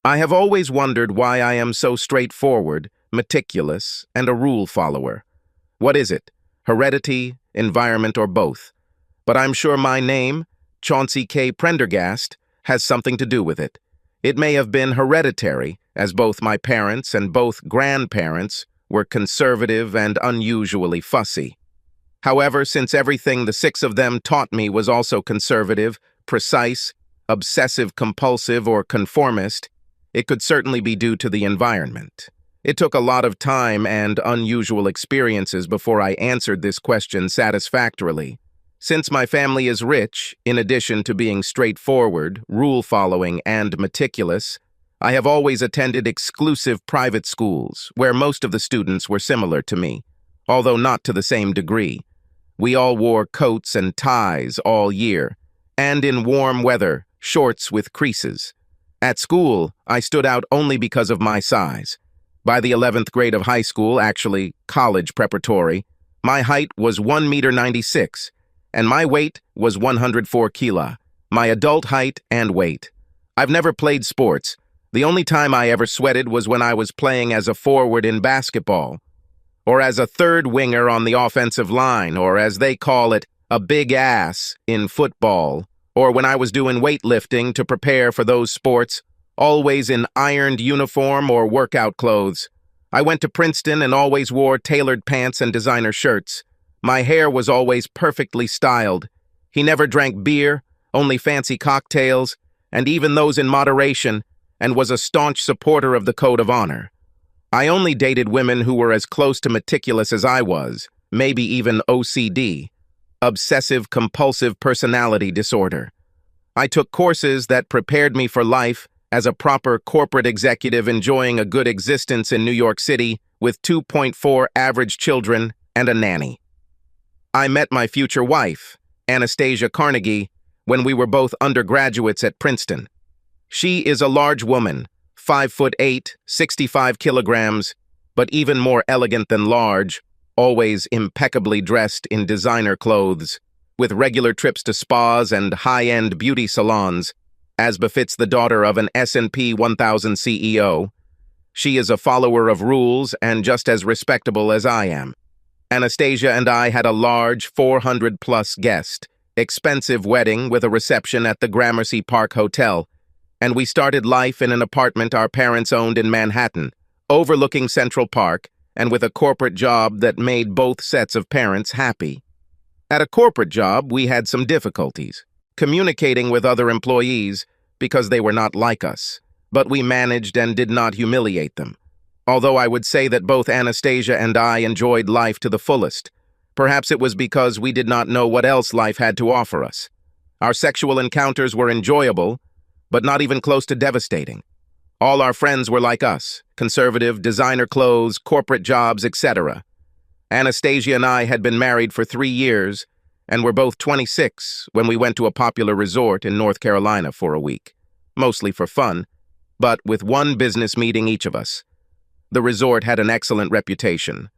I have always wondered why I am so straightforward, meticulous, and a rule follower. What is it? Heredity, environment, or both? But I'm sure my name, Chauncey K. Prendergast, has something to do with it. It may have been hereditary, as both my parents and both grandparents were conservative and unusually fussy. However, since everything the six of them taught me was also conservative, precise, obsessive-compulsive, or conformist, it could certainly be due to the environment. It took a lot of time and unusual experiences before I answered this question satisfactorily. Since my family is rich, in addition to being straightforward, rule-following, and meticulous, I have always attended exclusive private schools, where most of the students were similar to me, although not to the same degree. We all wore coats and ties all year, and in warm weather, shorts with creases. At school, I stood out only because of my size. By the 11th grade of high school, actually college preparatory, my height was 1.96 m, and my weight was 104 kg, my adult height and weight. I've never played sports. The only time I ever sweated was when I was playing as a forward in basketball, or as a third winger on the offensive line, or as they call it, a big ass in football, or when I was doing weightlifting to prepare for those sports, always in ironed uniform or workout clothes. I went to Princeton and always wore tailored pants and designer shirts. My hair was always perfectly styled. He never drank beer, only fancy cocktails, and even those in moderation, and was a staunch supporter of the code of honor. I only dated women who were as close to meticulous as I was, maybe even OCD, obsessive-compulsive personality disorder. I took courses that prepared me for life as a proper corporate executive enjoying a good existence in New York City with 2.4 average children and a nanny. I met my future wife, Anastasia Carnegie, when we were both undergraduates at Princeton. She is a large woman, 5'8", 65 kilograms, but even more elegant than large, always impeccably dressed in designer clothes, with regular trips to spas and high-end beauty salons, as befits the daughter of an S&P 1000 CEO. She is a follower of rules and just as respectable as I am. Anastasia and I had a large 400-plus guest, expensive wedding with a reception at the Gramercy Park Hotel, and we started life in an apartment our parents owned in Manhattan, overlooking Central Park, and with a corporate job that made both sets of parents happy. At a corporate job, we had some difficulties communicating with other employees because they were not like us, but we managed and did not humiliate them. Although I would say that both Anastasia and I enjoyed life to the fullest. Perhaps it was because we did not know what else life had to offer us. Our sexual encounters were enjoyable, but not even close to devastating. All our friends were like us, conservative, designer clothes, corporate jobs, etc. Anastasia and I had been married for 3 years, and were both 26 when we went to a popular resort in North Carolina for a week, mostly for fun, but with one business meeting each of us. The resort had an excellent reputation,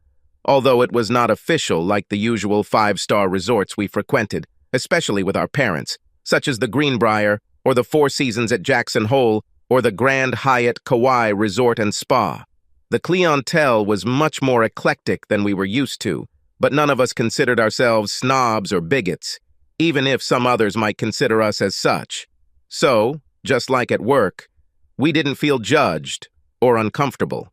although it was not official like the usual 5-star resorts we frequented, especially with our parents, such as the Greenbrier or the Four Seasons at Jackson Hole or the Grand Hyatt Kauai Resort and Spa. The clientele was much more eclectic than we were used to, but none of us considered ourselves snobs or bigots, even if some others might consider us as such. So, just like at work, we didn't feel judged or uncomfortable.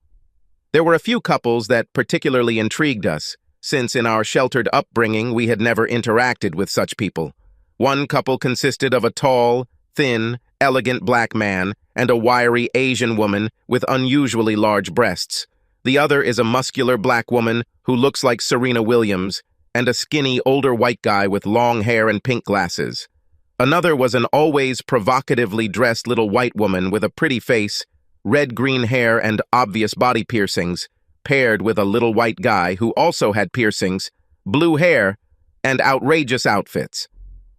There were a few couples that particularly intrigued us, since in our sheltered upbringing we had never interacted with such people. One couple consisted of a tall, thin, elegant black man and a wiry Asian woman with unusually large breasts. The other is a muscular black woman who looks like Serena Williams and a skinny older white guy with long hair and pink glasses. Another was an always provocatively dressed little white woman with a pretty face, red-green hair and obvious body piercings, paired with a little white guy who also had piercings, blue hair, and outrageous outfits.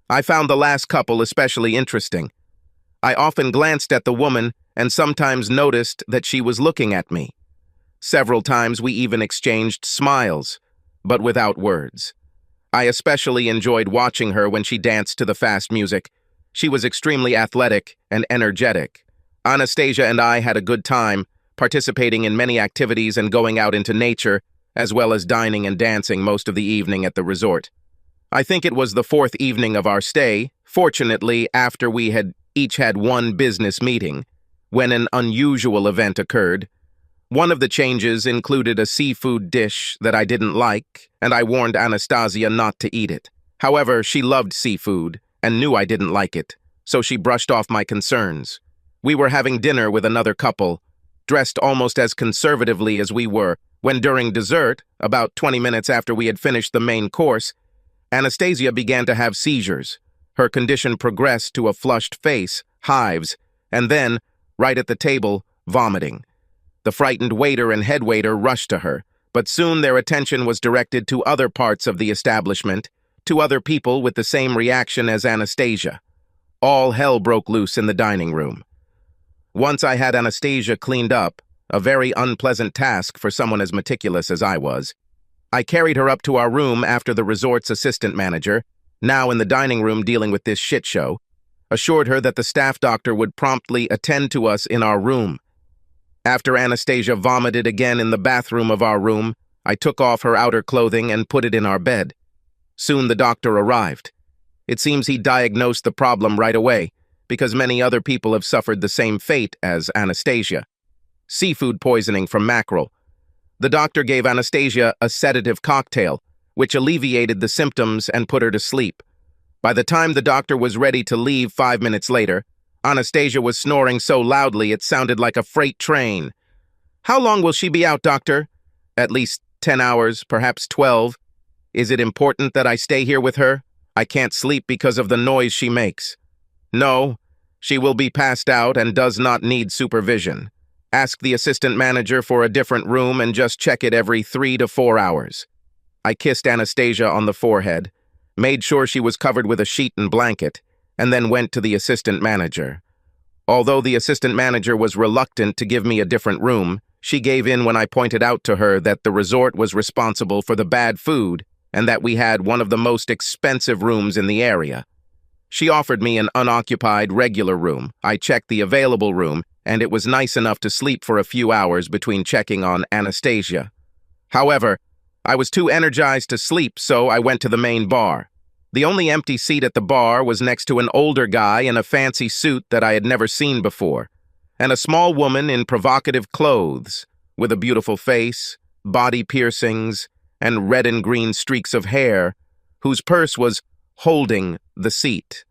I found the last couple especially interesting. I often glanced at the woman and sometimes noticed that she was looking at me. Several times we even exchanged smiles, but without words. I especially enjoyed watching her when she danced to the fast music. She was extremely athletic and energetic. Anastasia and I had a good time, participating in many activities and going out into nature, as well as dining and dancing most of the evening at the resort. I think it was the fourth evening of our stay, fortunately after we had each had one business meeting, when an unusual event occurred. One of the changes included a seafood dish that I didn't like, and I warned Anastasia not to eat it. However, she loved seafood and knew I didn't like it, so she brushed off my concerns. We were having dinner with another couple, dressed almost as conservatively as we were, when during dessert, about 20 minutes after we had finished the main course, Anastasia began to have seizures. Her condition progressed to a flushed face, hives, and then, right at the table, vomiting. The frightened waiter and head waiter rushed to her, but soon their attention was directed to other parts of the establishment, to other people with the same reaction as Anastasia. All hell broke loose in the dining room. Once I had Anastasia cleaned up, a very unpleasant task for someone as meticulous as I was, I carried her up to our room after the resort's assistant manager, now in the dining room dealing with this shit show, assured her that the staff doctor would promptly attend to us in our room. After Anastasia vomited again in the bathroom of our room, I took off her outer clothing and put it in our bed. Soon the doctor arrived. It seems he diagnosed the problem right away, because many other people have suffered the same fate as Anastasia. Seafood poisoning from mackerel. The doctor gave Anastasia a sedative cocktail, which alleviated the symptoms and put her to sleep. By the time the doctor was ready to leave 5 minutes later, Anastasia was snoring so loudly it sounded like a freight train. "How long will she be out, doctor?" "At least 10 hours, perhaps 12. Is it important that I stay here with her? I can't sleep because of the noise she makes." "No, she will be passed out and does not need supervision. Ask the assistant manager for a different room and just check it every 3 to 4 hours. I kissed Anastasia on the forehead, made sure she was covered with a sheet and blanket, and then went to the assistant manager. Although the assistant manager was reluctant to give me a different room, she gave in when I pointed out to her that the resort was responsible for the bad food and that we had one of the most expensive rooms in the area. She offered me an unoccupied regular room. I checked the available room, and it was nice enough to sleep for a few hours between checking on Anastasia. However, I was too energized to sleep, so I went to the main bar. The only empty seat at the bar was next to an older guy in a fancy suit that I had never seen before, and a small woman in provocative clothes, with a beautiful face, body piercings, and red and green streaks of hair, whose purse was holding the seat.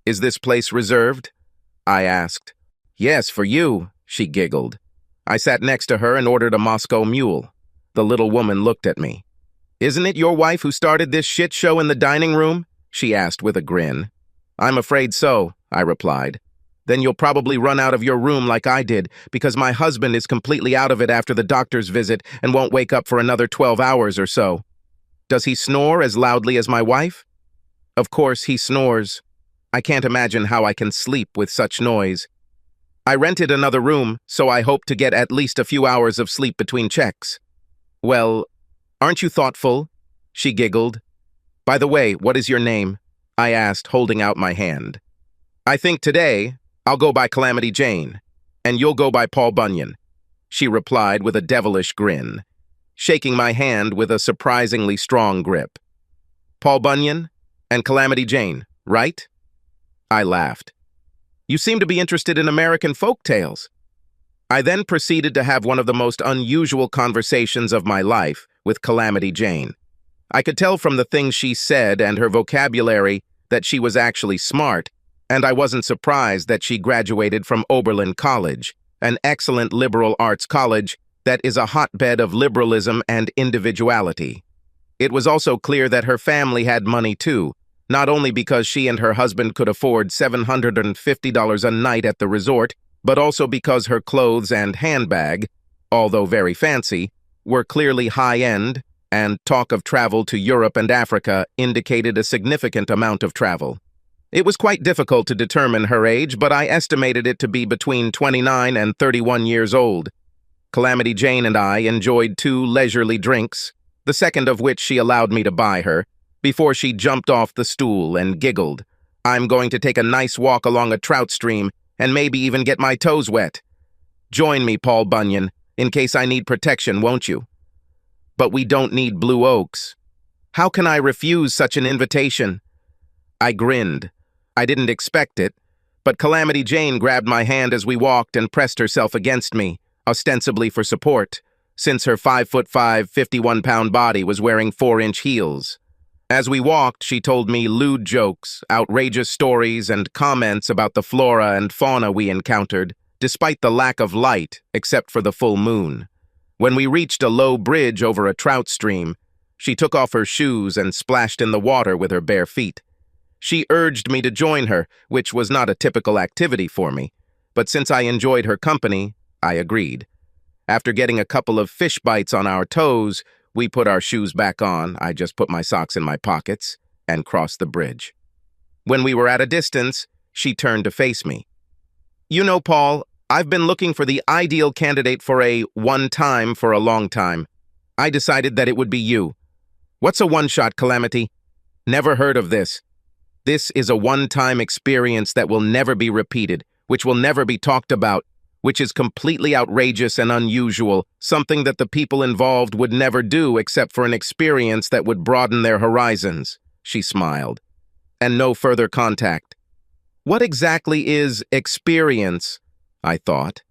"Is this place reserved?" I asked. "Yes, for you," she giggled. I sat next to her and ordered a Moscow Mule. The little woman looked at me. "Isn't it your wife who started this shit show in the dining room?" she asked with a grin. "I'm afraid so," I replied. "Then you'll probably run out of your room like I did, because my husband is completely out of it after the doctor's visit and won't wake up for another 12 hours or so." "Does he snore as loudly as my wife?" "Of course he snores. I can't imagine how I can sleep with such noise. I rented another room, so I hope to get at least a few hours of sleep between checks." "Well, aren't you thoughtful?" she giggled. "By the way, what is your name?" I asked, holding out my hand. "I think today I'll go by Calamity Jane, and you'll go by Paul Bunyan," she replied with a devilish grin, shaking my hand with a surprisingly strong grip. "Paul Bunyan and Calamity Jane, right?" I laughed. "You seem to be interested in American folk tales." I then proceeded to have one of the most unusual conversations of my life with Calamity Jane. I could tell from the things she said and her vocabulary that she was actually smart, and I wasn't surprised that she graduated from Oberlin College, an excellent liberal arts college that is a hotbed of liberalism and individuality. It was also clear that her family had money too, not only because she and her husband could afford $750 a night at the resort, but also because her clothes and handbag, although very fancy, were clearly high-end, and talk of travel to Europe and Africa indicated a significant amount of travel. It was quite difficult to determine her age, but I estimated it to be between 29 and 31 years old. Calamity Jane and I enjoyed 2 leisurely drinks, the second of which she allowed me to buy her, before she jumped off the stool and giggled. "I'm going to take a nice walk along a trout stream and maybe even get my toes wet. Join me, Paul Bunyan, in case I need protection, won't you? But we don't need blue oaks. How can I refuse such an invitation? I grinned. I didn't expect it, but Calamity Jane grabbed my hand as we walked and pressed herself against me, ostensibly for support, since her 5'5", 51-pound body was wearing 4-inch heels. As we walked, she told me lewd jokes, outrageous stories, and comments about the flora and fauna we encountered, despite the lack of light except for the full moon. When we reached a low bridge over a trout stream, she took off her shoes and splashed in the water with her bare feet. She urged me to join her, which was not a typical activity for me, but since I enjoyed her company, I agreed. After getting a couple of fish bites on our toes, we put our shoes back on. I just put my socks in my pockets and crossed the bridge. When we were at a distance, she turned to face me. You know, Paul, I've been looking for the ideal candidate for a one-time for a long time. I decided that it would be you. What's a one-shot, Calamity? Never heard of this. This is a one-time experience that will never be repeated, which will never be talked about, which is completely outrageous and unusual, something that the people involved would never do except for an experience that would broaden their horizons. She smiled. And no further contact. What exactly is experience? I thought.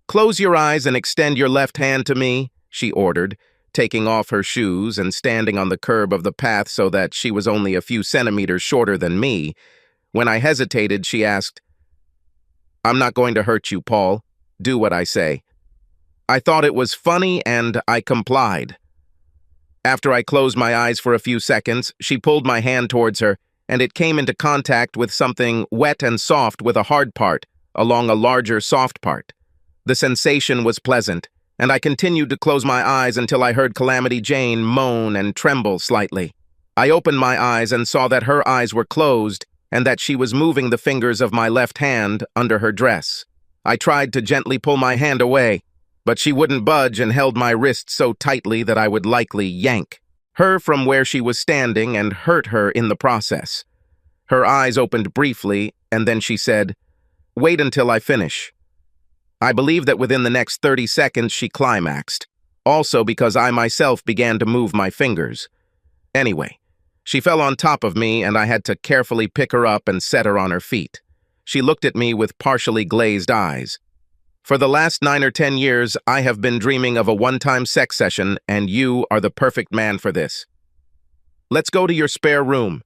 Close your eyes and extend your left hand to me, she ordered, taking off her shoes and standing on the curb of the path so that she was only a few centimeters shorter than me. When I hesitated, she asked, I'm not going to hurt you, Paul. Do what I say. I thought it was funny and I complied. After I closed my eyes for a few seconds, she pulled my hand towards her, and it came into contact with something wet and soft with a hard part, along a larger soft part. The sensation was pleasant, and I continued to close my eyes until I heard Calamity Jane moan and tremble slightly. I opened my eyes and saw that her eyes were closed and that she was moving the fingers of my left hand under her dress. I tried to gently pull my hand away, but she wouldn't budge and held my wrist so tightly that I would likely yank her from where she was standing and hurt her in the process. Her eyes opened briefly, and then she said, Wait until I finish. I believe that within the next 30 seconds she climaxed, also because I myself began to move my fingers. Anyway, she fell on top of me and I had to carefully pick her up and set her on her feet. She looked at me with partially glazed eyes. For the last 9 or 10 years, I have been dreaming of a one-time sex session, and you are the perfect man for this. Let's go to your spare room.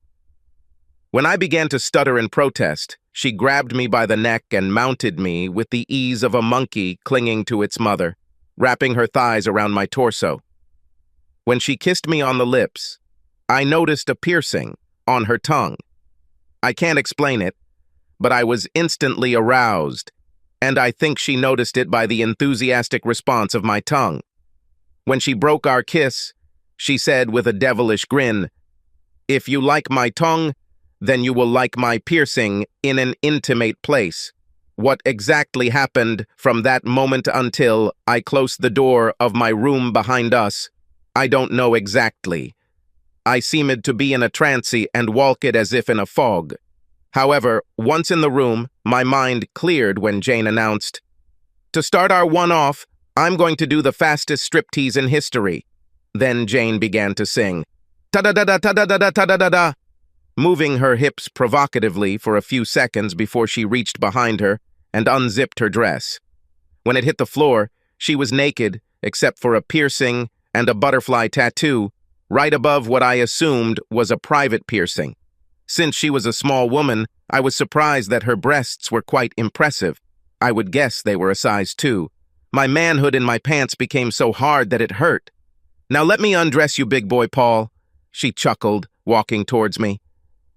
When I began to stutter in protest, she grabbed me by the neck and mounted me with the ease of a monkey clinging to its mother, wrapping her thighs around my torso. When she kissed me on the lips, I noticed a piercing on her tongue. I can't explain it, but I was instantly aroused, and I think she noticed it by the enthusiastic response of my tongue. When she broke our kiss, she said with a devilish grin, If you like my tongue, then you will like my piercing in an intimate place. What exactly happened from that moment until I closed the door of my room behind us, I don't know exactly. I seemed to be in a trance and walk it as if in a fog. However, once in the room, my mind cleared when Jane announced, To start our one-off, I'm going to do the fastest striptease in history. Then Jane began to sing, Ta-da-da-da-ta-da-da-da-ta-da-da-da, moving her hips provocatively for a few seconds before she reached behind her and unzipped her dress. When it hit the floor, she was naked, except for a piercing and a butterfly tattoo, right above what I assumed was a private piercing. Since she was a small woman, I was surprised that her breasts were quite impressive. I would guess they were a size 2. My manhood in my pants became so hard that it hurt. Now let me undress you, big boy Paul, she chuckled, walking towards me.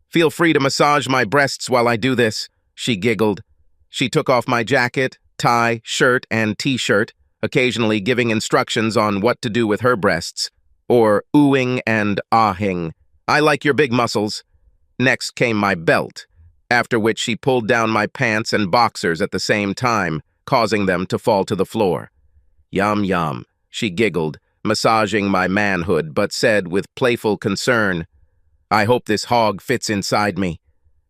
Feel free to massage my breasts while I do this, she giggled. She took off my jacket, tie, shirt, and t-shirt, occasionally giving instructions on what to do with her breasts, or oohing and ahing. I like your big muscles. Next came my belt, after which she pulled down my pants and boxers at the same time, causing them to fall to the floor. Yum, yum, she giggled, massaging my manhood, but said with playful concern, I hope this hog fits inside me.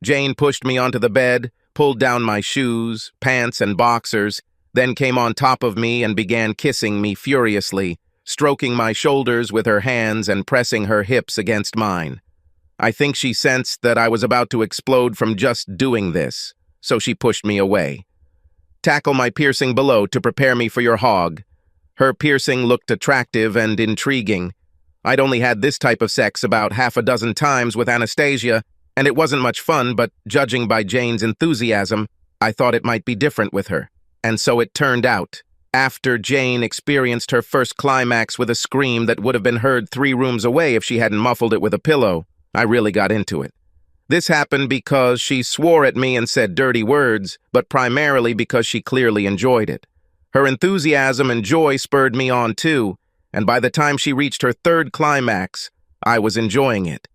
Jane pushed me onto the bed, pulled down my shoes, pants, and boxers, then came on top of me and began kissing me furiously, stroking my shoulders with her hands and pressing her hips against mine. I think she sensed that I was about to explode from just doing this, so she pushed me away. "Tackle my piercing below to prepare me for your hog." Her piercing looked attractive and intriguing. I'd only had this type of sex about half a dozen times with Anastasia, and it wasn't much fun, but judging by Jane's enthusiasm, I thought it might be different with her. And so it turned out. After Jane experienced her first climax with a scream that would have been heard 3 rooms away if she hadn't muffled it with a pillow, I really got into it. This happened because she swore at me and said dirty words, but primarily because she clearly enjoyed it. Her enthusiasm and joy spurred me on too, and by the time she reached her 3rd climax, I was enjoying it.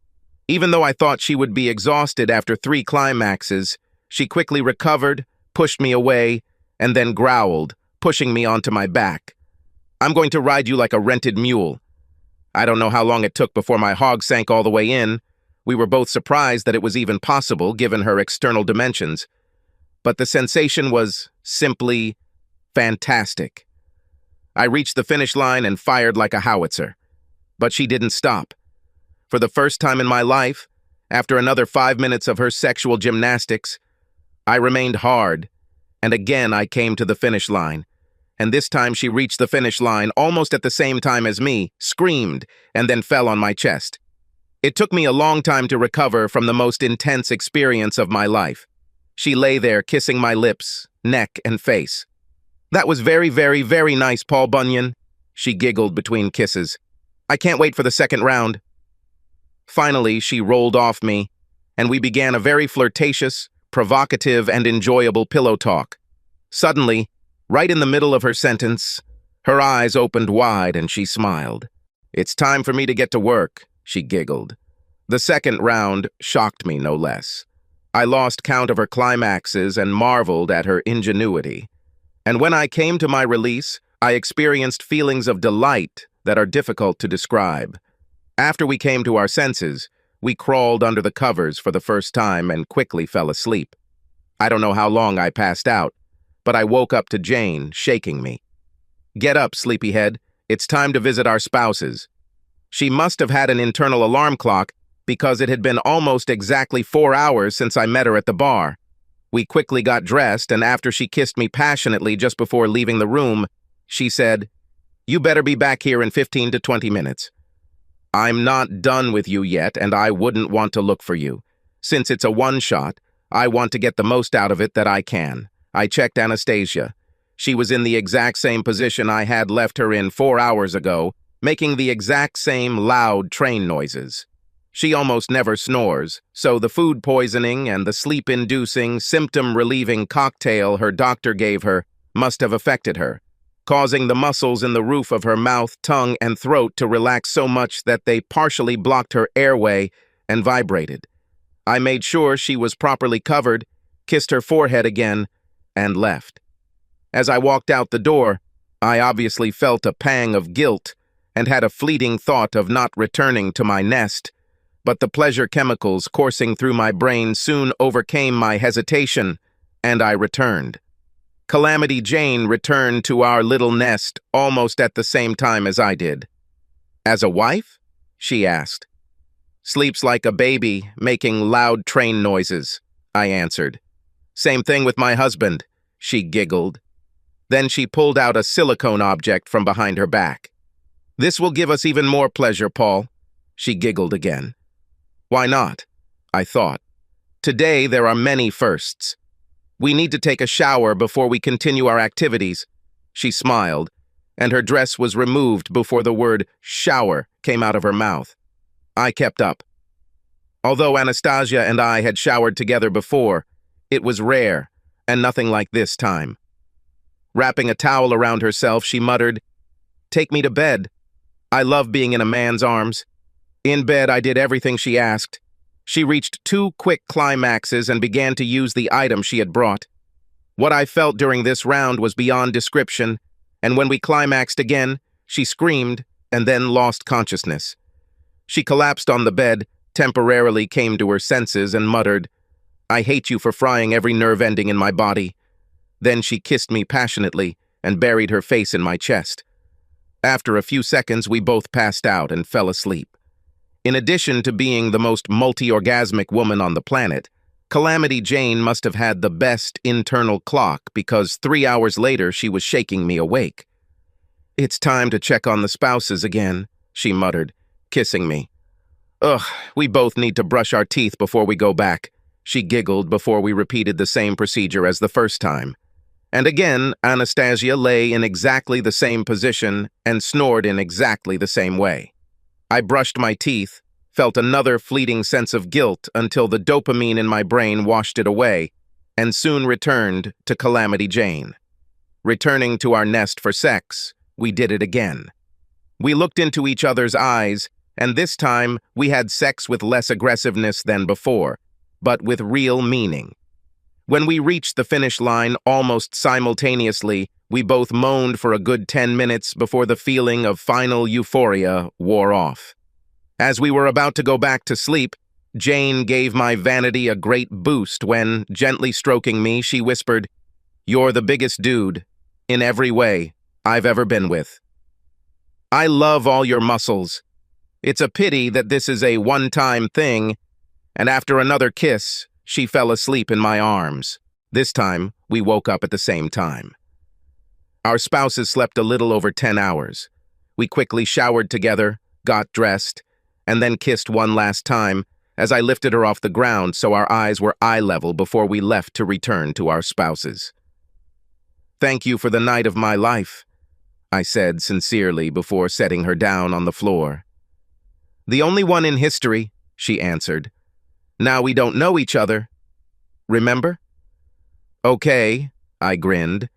Even though I thought she would be exhausted after 3 climaxes, she quickly recovered, pushed me away, and then growled, pushing me onto my back. "I'm going to ride you like a rented mule." I don't know how long it took before my hog sank all the way in. We were both surprised that it was even possible, given her external dimensions. But the sensation was simply fantastic. I reached the finish line and fired like a howitzer. But she didn't stop. For the first time in my life, after another 5 minutes of her sexual gymnastics, I remained hard, and again I came to the finish line. And this time she reached the finish line almost at the same time as me, screamed, and then fell on my chest. It took me a long time to recover from the most intense experience of my life. She lay there kissing my lips, neck, and face. "That was very, very, very nice, Paul Bunyan," she giggled between kisses. "I can't wait for the 2nd round." Finally, she rolled off me, and we began a very flirtatious, provocative, and enjoyable pillow talk. Suddenly, right in the middle of her sentence, her eyes opened wide and she smiled. "It's time for me to get to work," she giggled. The 2nd round shocked me no less. I lost count of her climaxes and marveled at her ingenuity. And when I came to my release, I experienced feelings of delight that are difficult to describe. After we came to our senses, we crawled under the covers for the first time and quickly fell asleep. I don't know how long I passed out, but I woke up to Jane shaking me. "Get up, sleepyhead. It's time to visit our spouses." She must have had an internal alarm clock because it had been almost exactly 4 hours since I met her at the bar. We quickly got dressed, and after she kissed me passionately just before leaving the room, she said, "You better be back here in 15 to 20 minutes. I'm not done with you yet, and I wouldn't want to look for you. Since it's a one-shot, I want to get the most out of it that I can." I checked Anastasia. She was in the exact same position I had left her in 4 hours ago, making the exact same loud train noises. She almost never snores, so the food poisoning and the sleep-inducing, symptom-relieving cocktail her doctor gave her must have affected her, causing the muscles in the roof of her mouth, tongue, and throat to relax so much that they partially blocked her airway and vibrated. I made sure she was properly covered, kissed her forehead again, and left. As I walked out the door, I obviously felt a pang of guilt and had a fleeting thought of not returning to my nest, but the pleasure chemicals coursing through my brain soon overcame my hesitation, and I returned. Calamity Jane returned to our little nest almost at the same time as I did. "As a wife?" she asked. "Sleeps like a baby, making loud train noises," I answered. "Same thing with my husband," she giggled. Then she pulled out a silicone object from behind her back. "This will give us even more pleasure, Paul," she giggled again. Why not? I thought. Today there are many firsts. We need to take a shower before we continue our activities. She smiled, and her dress was removed before the word shower came out of her mouth. I kept up. Although Anastasia and I had showered together before, it was rare, and nothing like this time. Wrapping a towel around herself, she muttered, "Take me to bed. I love being in a man's arms." In bed, I did everything she asked. She reached 2 quick climaxes and began to use the item she had brought. What I felt during this round was beyond description, and when we climaxed again, she screamed and then lost consciousness. She collapsed on the bed, temporarily came to her senses, and muttered, I hate you for frying every nerve ending in my body." Then she kissed me passionately and buried her face in my chest. After a few seconds, we both passed out and fell asleep. In addition to being the most multi-orgasmic woman on the planet, Calamity Jane must have had the best internal clock because 3 hours later she was shaking me awake. "It's time to check on the spouses again," she muttered, kissing me. "Ugh, we both need to brush our teeth before we go back," she giggled before we repeated the same procedure as the first time. And again, Anastasia lay in exactly the same position and snored in exactly the same way. I brushed my teeth, felt another fleeting sense of guilt until the dopamine in my brain washed it away, and soon returned to Calamity Jane. Returning to our nest for sex, we did it again. We looked into each other's eyes, and this time we had sex with less aggressiveness than before, but with real meaning. When we reached the finish line almost simultaneously, we both moaned for a good 10 minutes before the feeling of final euphoria wore off. As we were about to go back to sleep, Jane gave my vanity a great boost when, gently stroking me, she whispered, "You're the biggest dude, in every way, I've ever been with. I love all your muscles. It's a pity that this is a one-time thing," and after another kiss, she fell asleep in my arms. This time, we woke up at the same time. Our spouses slept a little over 10 hours. We quickly showered together, got dressed, and then kissed one last time as I lifted her off the ground so our eyes were eye level before we left to return to our spouses. "Thank you for the night of my life," I said sincerely before setting her down on the floor. "The only one in history," she answered. "Now we don't know each other. Remember?" "Okay," I grinned,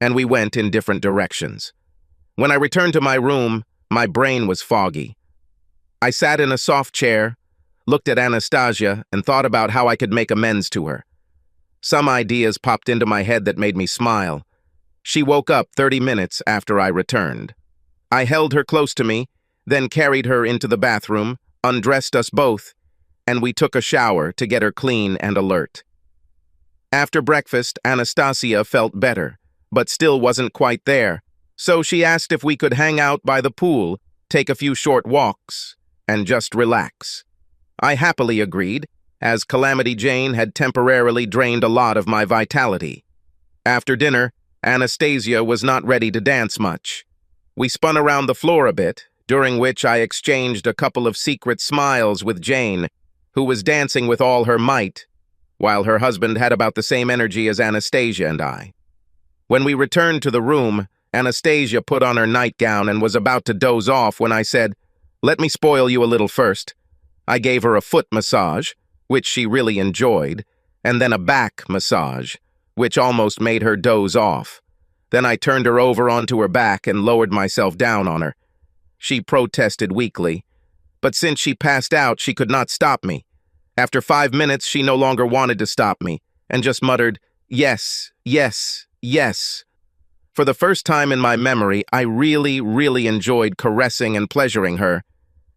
and we went in different directions. When I returned to my room, my brain was foggy. I sat in a soft chair, looked at Anastasia, and thought about how I could make amends to her. Some ideas popped into my head that made me smile. She woke up 30 minutes after I returned. I held her close to me, then carried her into the bathroom, undressed us both, and we took a shower to get her clean and alert. After breakfast, Anastasia felt better, but still wasn't quite there, so she asked if we could hang out by the pool, take a few short walks, and just relax. I happily agreed, as Calamity Jane had temporarily drained a lot of my vitality. After dinner, Anastasia was not ready to dance much. We spun around the floor a bit, during which I exchanged a couple of secret smiles with Jane, who was dancing with all her might, while her husband had about the same energy as Anastasia and I. When we returned to the room, Anastasia put on her nightgown and was about to doze off when I said, "Let me spoil you a little first." I gave her a foot massage, which she really enjoyed, and then a back massage, which almost made her doze off. Then I turned her over onto her back and lowered myself down on her. She protested weakly, but since she passed out, she could not stop me. After 5 minutes, she no longer wanted to stop me, and just muttered, "Yes, yes, yes." For the first time in my memory, I really enjoyed caressing and pleasuring her,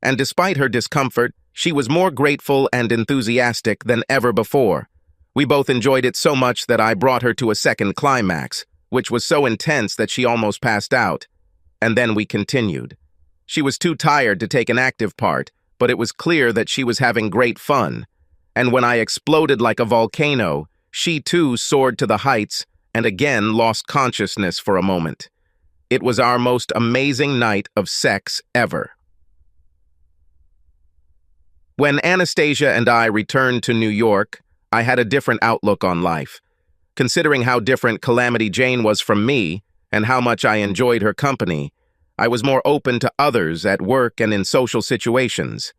and despite her discomfort, she was more grateful and enthusiastic than ever before. We both enjoyed it so much that I brought her to a second climax, which was so intense that she almost passed out, and then we continued. She was too tired to take an active part, but it was clear that she was having great fun, and when I exploded like a volcano, she too soared to the heights and again lost consciousness for a moment. It was our most amazing night of sex ever. When Anastasia and I returned to New York, I had a different outlook on life. Considering how different Calamity Jane was from me, and how much I enjoyed her company, I was more open to others at work and in social situations.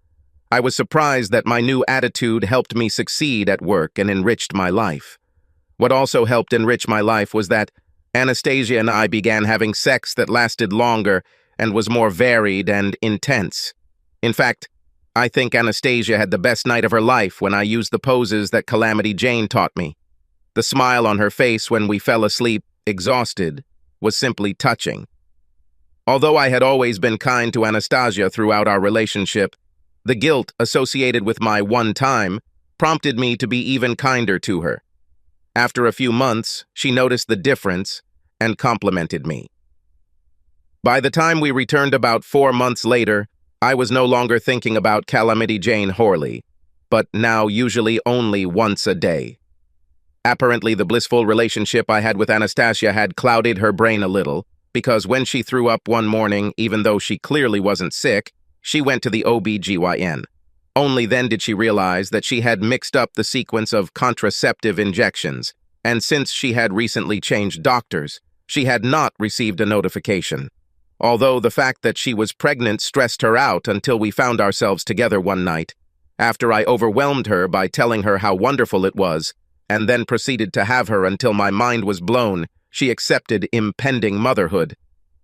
I was surprised that my new attitude helped me succeed at work and enriched my life. What also helped enrich my life was that Anastasia and I began having sex that lasted longer and was more varied and intense. In fact, I think Anastasia had the best night of her life when I used the poses that Calamity Jane taught me. The smile on her face when we fell asleep, exhausted, was simply touching. Although I had always been kind to Anastasia throughout our relationship, the guilt associated with my one time prompted me to be even kinder to her. After a few months, she noticed the difference and complimented me. By the time we returned about 4 months later, I was no longer thinking about Calamity Jane Horley, but now usually only once a day. Apparently, the blissful relationship I had with Anastasia had clouded her brain a little, because when she threw up one morning, even though she clearly wasn't sick, she went to the OB/GYN. Only then did she realize that she had mixed up the sequence of contraceptive injections, and since she had recently changed doctors, she had not received a notification. Although the fact that she was pregnant stressed her out until we found ourselves together one night, after I overwhelmed her by telling her how wonderful it was, and then proceeded to have her until my mind was blown, she accepted impending motherhood.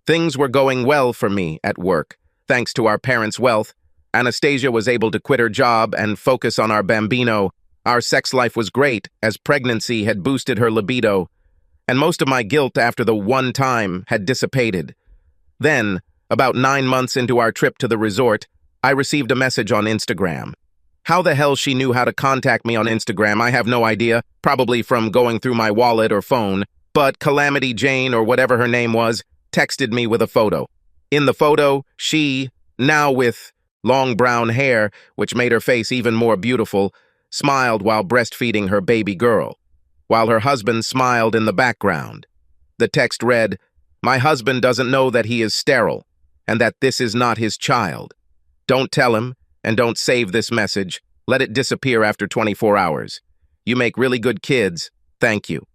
Things were going well for me at work. Thanks to our parents' wealth, Anastasia was able to quit her job and focus on our bambino. Our sex life was great, as pregnancy had boosted her libido, and most of my guilt after the one time had dissipated. Then, about 9 months into our trip to the resort, I received a message on Instagram. How the hell she knew how to contact me on Instagram, I have no idea, probably from going through my wallet or phone, but Calamity Jane, or whatever her name was, texted me with a photo. In the photo, she, now with long brown hair, which made her face even more beautiful, smiled while breastfeeding her baby girl, while her husband smiled in the background. The text read, "My husband doesn't know that he is sterile, and that this is not his child. Don't tell him, and don't save this message. Let it disappear after 24 hours. You make really good kids. Thank you."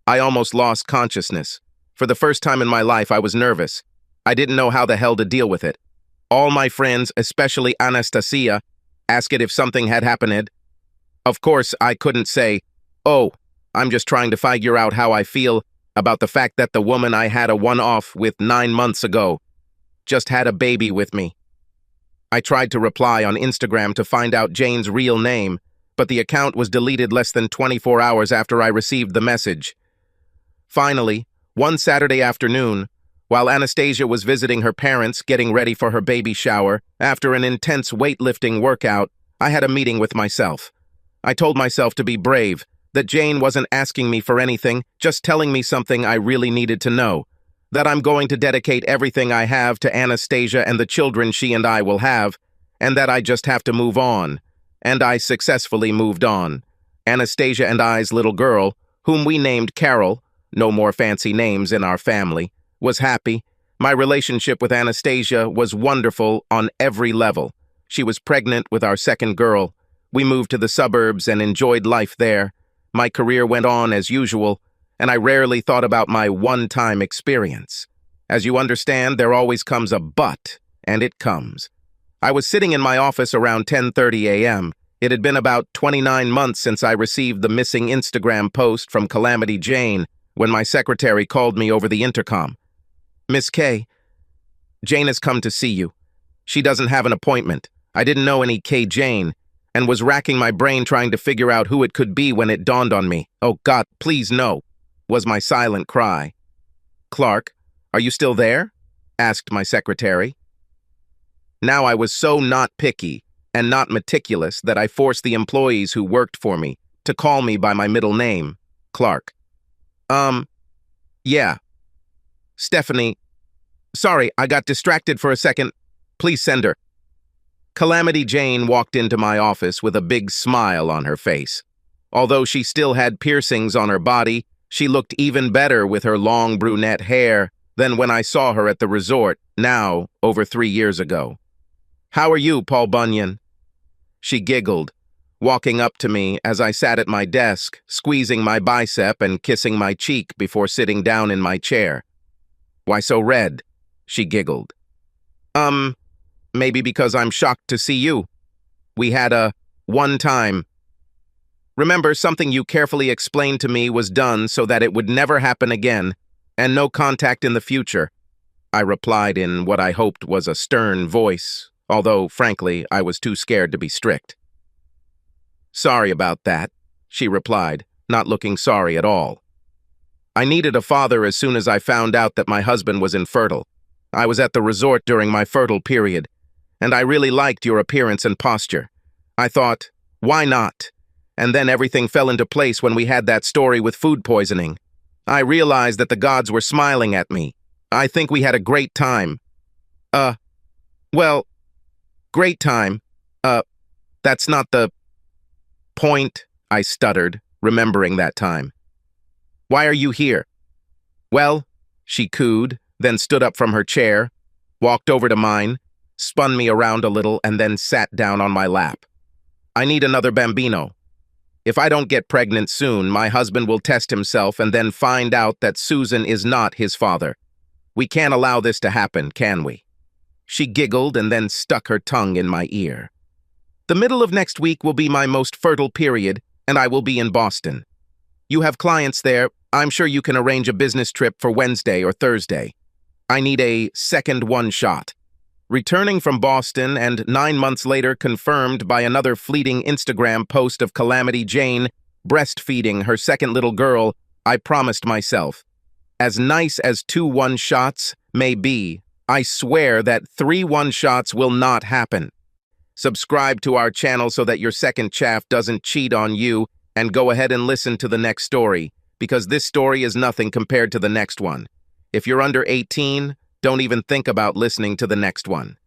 I almost lost consciousness. For the first time in my life, I was nervous. I didn't know how the hell to deal with it. All my friends, especially Anastasia, asked if something had happened. Of course, I couldn't say, "Oh, I'm just trying to figure out how I feel about the fact that the woman I had a one-off with 9 months ago just had a baby with me." I tried to reply on Instagram to find out Jane's real name, but the account was deleted less than 24 hours after I received the message. Finally, one Saturday afternoon, while Anastasia was visiting her parents getting ready for her baby shower, after an intense weightlifting workout, I had a meeting with myself. I told myself to be brave, that Jane wasn't asking me for anything, just telling me something I really needed to know, that I'm going to dedicate everything I have to Anastasia and the children she and I will have, and that I just have to move on. And I successfully moved on. Anastasia and I's little girl, whom we named Carol, no more fancy names in our family, was happy. My relationship with Anastasia was wonderful on every level. She was pregnant with our second girl. We moved to the suburbs and enjoyed life there. My career went on as usual, and I rarely thought about my one-time experience. As you understand, there always comes a but, and it comes. I was sitting in my office around 10:30 a.m. It had been about 29 months since I received the missing Instagram post from Calamity Jane when my secretary called me over the intercom. "Miss K, Jane has come to see you. She doesn't have an appointment. I didn't know any K. Jane, and was racking my brain trying to figure out who it could be when it dawned on me. Oh God, please no," was my silent cry. "Clark, are you still there?" asked my secretary. Now I was so not picky and not meticulous that I forced the employees who worked for me to call me by my middle name, Clark. Yeah. Stephanie. Sorry, I got distracted for a second. Please send her." Calamity Jane walked into my office with a big smile on her face. Although she still had piercings on her body, she looked even better with her long brunette hair than when I saw her at the resort, now over 3 years ago. "How are you, Paul Bunyan?" She giggled, walking up to me as I sat at my desk, squeezing my bicep and kissing my cheek before sitting down in my chair. "Why so red?" she giggled. Maybe because I'm shocked to see you. We had a one-time. Remember, something you carefully explained to me was done so that it would never happen again, and no contact in the future," I replied in what I hoped was a stern voice, although, frankly, I was too scared to be strict. "Sorry about that," she replied, not looking sorry at all. "I needed a father as soon as I found out that my husband was infertile. I was at the resort during my fertile period, and I really liked your appearance and posture. I thought, Why not? And then everything fell into place when we had that story with food poisoning. I realized that the gods were smiling at me. I think we had a great time. Well, great time. That's not the point, I stuttered, remembering that time. Why are you here? Well, she cooed, then stood up from her chair, walked over to mine, spun me around a little, and then sat down on my lap. I need another bambino. If I don't get pregnant soon, my husband will test himself and then find out that Susan is not his father. We can't allow this to happen, can we? She giggled and then stuck her tongue in my ear. The middle of next week will be my most fertile period, and I will be in Boston. You have clients there. I'm sure you can arrange a business trip for Wednesday or Thursday. I need a second one-shot. Returning from Boston and 9 months later confirmed by another fleeting Instagram post of Calamity Jane breastfeeding her second little girl, I promised myself, as nice as 2 one-shots may be, I swear that 3 one-shots will not happen. Subscribe to our channel so that your second chaff doesn't cheat on you, and go ahead and listen to the next story, because this story is nothing compared to the next one. If you're under 18, don't even think about listening to the next one.